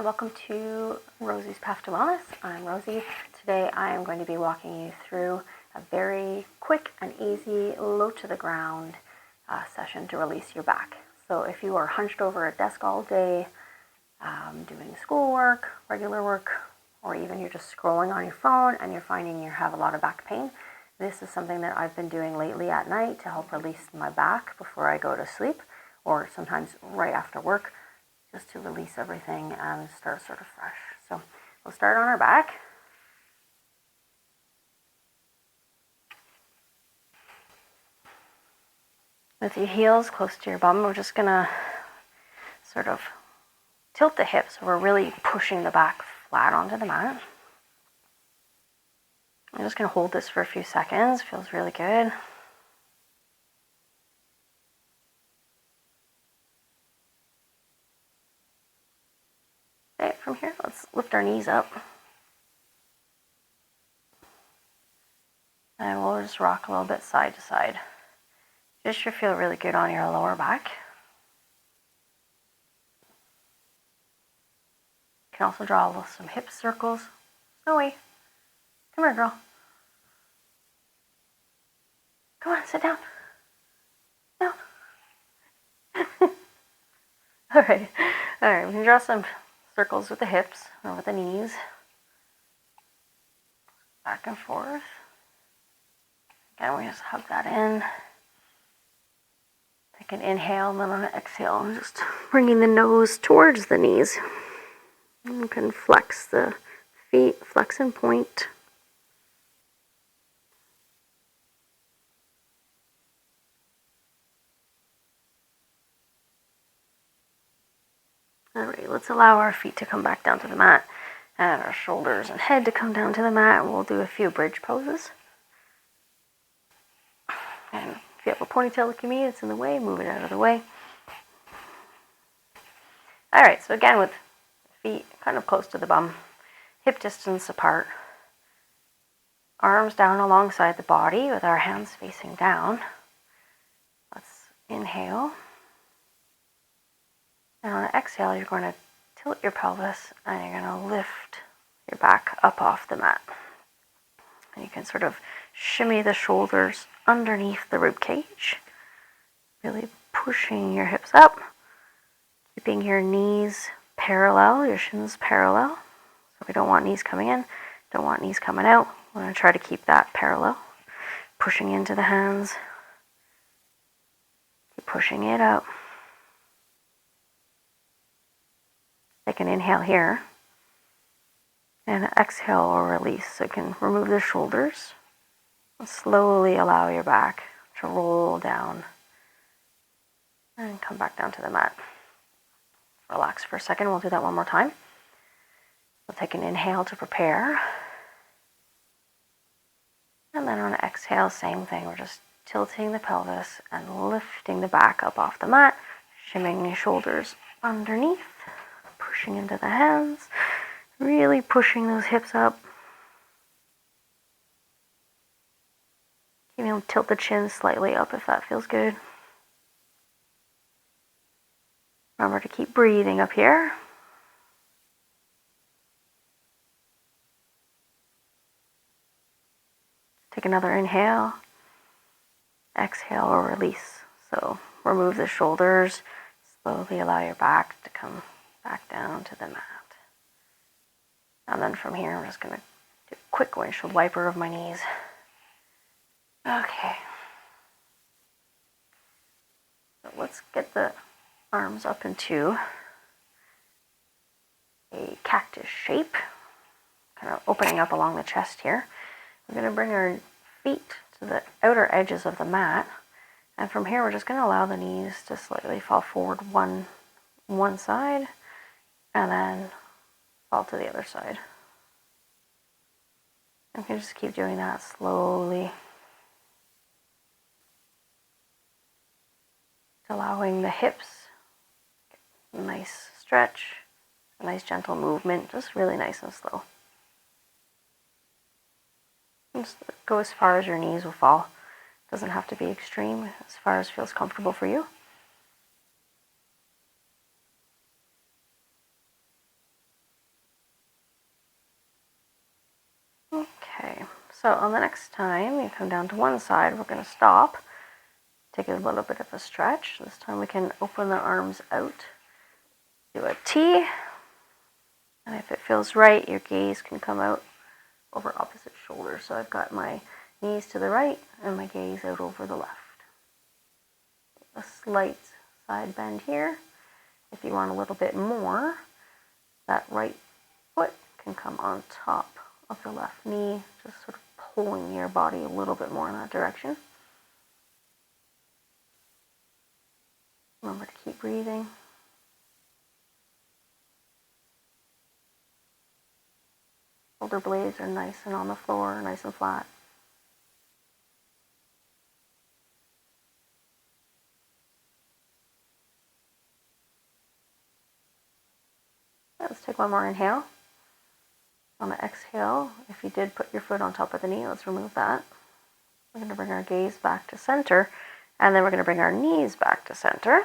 welcome to Rosie's Path to Wellness. I'm Rosie. Today I am going to be walking you through a very quick and easy low to the ground session to release your back. So if you are hunched over a desk all day, doing schoolwork, regular work, or even you're just scrolling on your phone and you're finding you have a lot of back pain, this is something that I've been doing lately at night to help release my back before I go to sleep, or sometimes right after work, just to release everything and start sort of fresh. So we'll start on our back. With your heels close to your bum, we're just gonna sort of tilt the hips so we're really pushing the back flat onto the mat. I'm just gonna hold this for a few seconds. Feels really good. Okay, from here, let's lift our knees up. And we'll just rock a little bit side to side. This should feel really good on your lower back. You can also draw some hip circles. Snowy, come here, girl. Come on, sit down. Down. All right, we can draw some circles with the hips or with the knees. Back and forth. Again, we just hug that in. Take an inhale and then on an exhale, and just bringing the nose towards the knees. You can flex the feet, flex and point. All right, let's allow our feet to come back down to the mat and our shoulders and head to come down to the mat. We'll do a few bridge poses. And if you have a ponytail like me, it's in the way, move it out of the way. All right, so again with feet kind of close to the bum, hip distance apart, arms down alongside the body with our hands facing down. Let's inhale. And on an exhale, you're going to tilt your pelvis and you're going to lift your back up off the mat. And you can sort of shimmy the shoulders underneath the rib cage, really pushing your hips up, keeping your knees parallel, your shins parallel. So we don't want knees coming in, don't want knees coming out. We're going to try to keep that parallel. Pushing into the hands, keep pushing it up. Take an inhale here, and exhale or release. So you can remove the shoulders, and slowly allow your back to roll down, and come back down to the mat. Relax for a second, we'll do that one more time. We'll take an inhale to prepare, and then on an exhale, same thing. We're just tilting the pelvis and lifting the back up off the mat, shimming the shoulders underneath, pushing into the hands, really pushing those hips up. You know, tilt the chin slightly up if that feels good. Remember to keep breathing up here. Take another inhale, exhale or release. So remove the shoulders, slowly allow your back to come back down to the mat. And then from here, I'm just going to do a quick windshield wiper of my knees. Okay. So let's get the arms up into a cactus shape, kind of opening up along the chest here. We're going to bring our feet to the outer edges of the mat. And from here, we're just going to allow the knees to slightly fall forward one side, and then fall to the other side. You can just keep doing that slowly. Allowing the hips, a nice stretch, a nice gentle movement, just really nice and slow. Just go as far as your knees will fall. Doesn't have to be extreme, as far as feels comfortable for you. So on the next time you come down to one side, we're going to stop, take a little bit of a stretch. This time we can open the arms out, do a T, and if it feels right, your gaze can come out over opposite shoulder. So I've got my knees to the right and my gaze out over the left. A slight side bend here. If you want a little bit more, that right foot can come on top of the left knee, just sort of pulling your body a little bit more in that direction. Remember to keep breathing. Shoulder blades are nice and on the floor, nice and flat. Let's take one more inhale. On the exhale, if you did put your foot on top of the knee, let's remove that. We're going to bring our gaze back to center, and then we're going to bring our knees back to center.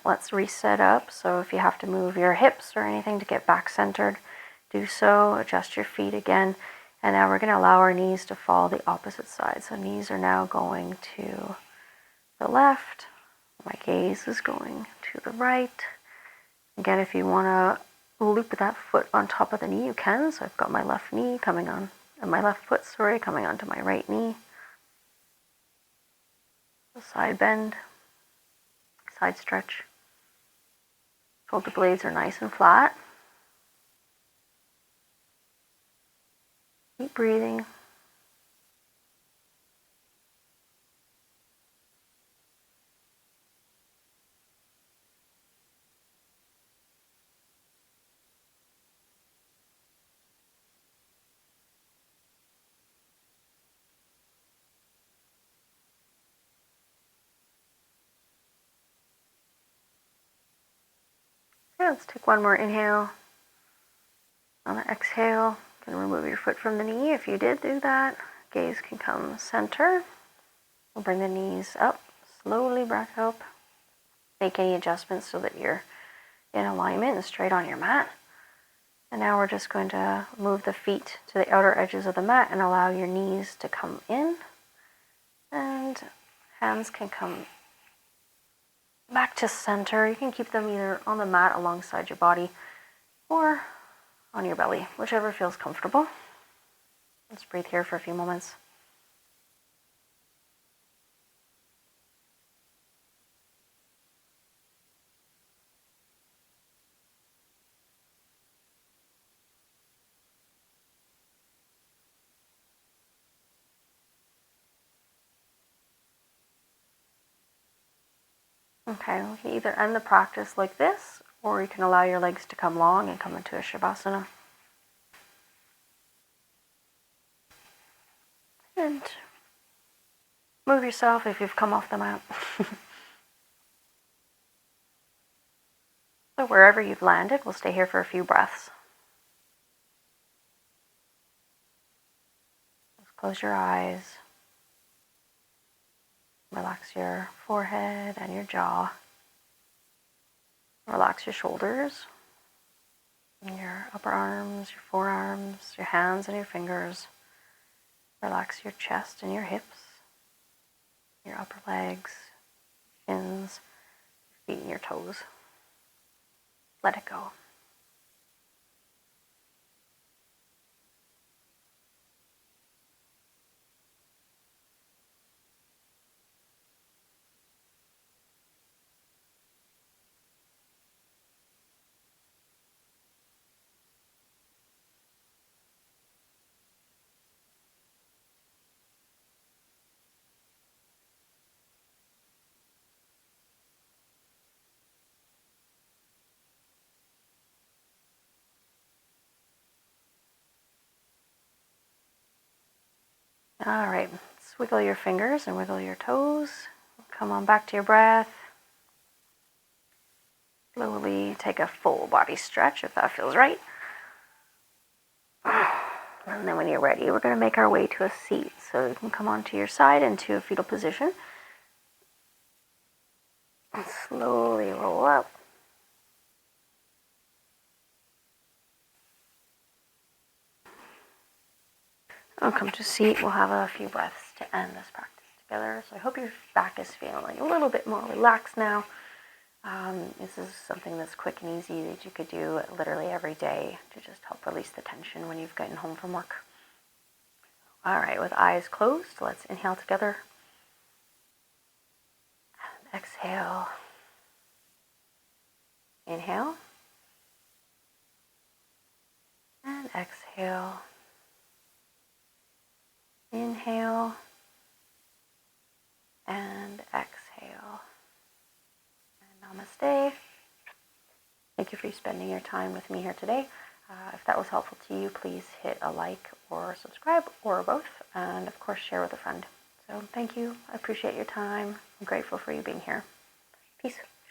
Let's reset up. So if you have to move your hips or anything to get back centered, do so. Adjust your feet again. And now we're going to allow our knees to fall the opposite side. So knees are now going to the left. My gaze is going to the right. Again, if you want to loop that foot on top of the knee, you can. So I've got my left knee coming on, my left foot, coming onto my right knee. Side bend, side stretch. Shoulder blades are nice and flat. Keep breathing. Okay, let's take one more inhale. On the exhale, you can remove your foot from the knee. If you did do that, gaze can come center. We'll bring the knees up, slowly back up. Make any adjustments so that you're in alignment and straight on your mat. And now we're just going to move the feet to the outer edges of the mat and allow your knees to come in. And hands can come back to center. You can keep them either on the mat alongside your body or on your belly, whichever feels comfortable. Let's breathe here for a few moments. Okay, we can either end the practice like this, or you can allow your legs to come long and come into a Shavasana. And move yourself if you've come off the mat. So wherever you've landed, we'll stay here for a few breaths. Just close your eyes. Relax your forehead and your jaw. Relax your shoulders, and your upper arms, your forearms, your hands and your fingers. Relax your chest and your hips, your upper legs, shins, your feet and your toes. Let it go. All right, let's wiggle your fingers and wiggle your toes. Come on back to your breath. Slowly take a full body stretch if that feels right. And then when you're ready, we're going to make our way to a seat. So you can come onto your side into a fetal position. And slowly roll up. I'll come to seat. We'll have a few breaths to end this practice together. So I hope your back is feeling a little bit more relaxed now. This is something that's quick and easy that you could do literally every day to just help release the tension when you've gotten home from work. All right, with eyes closed, let's inhale together. And exhale. Inhale. And exhale. Inhale. And exhale. And namaste. Thank you for spending your time with me here today. If that was helpful to you, please hit a like or subscribe or both, and of course share with a friend. So thank you. I appreciate your time. I'm grateful for you being here. Peace.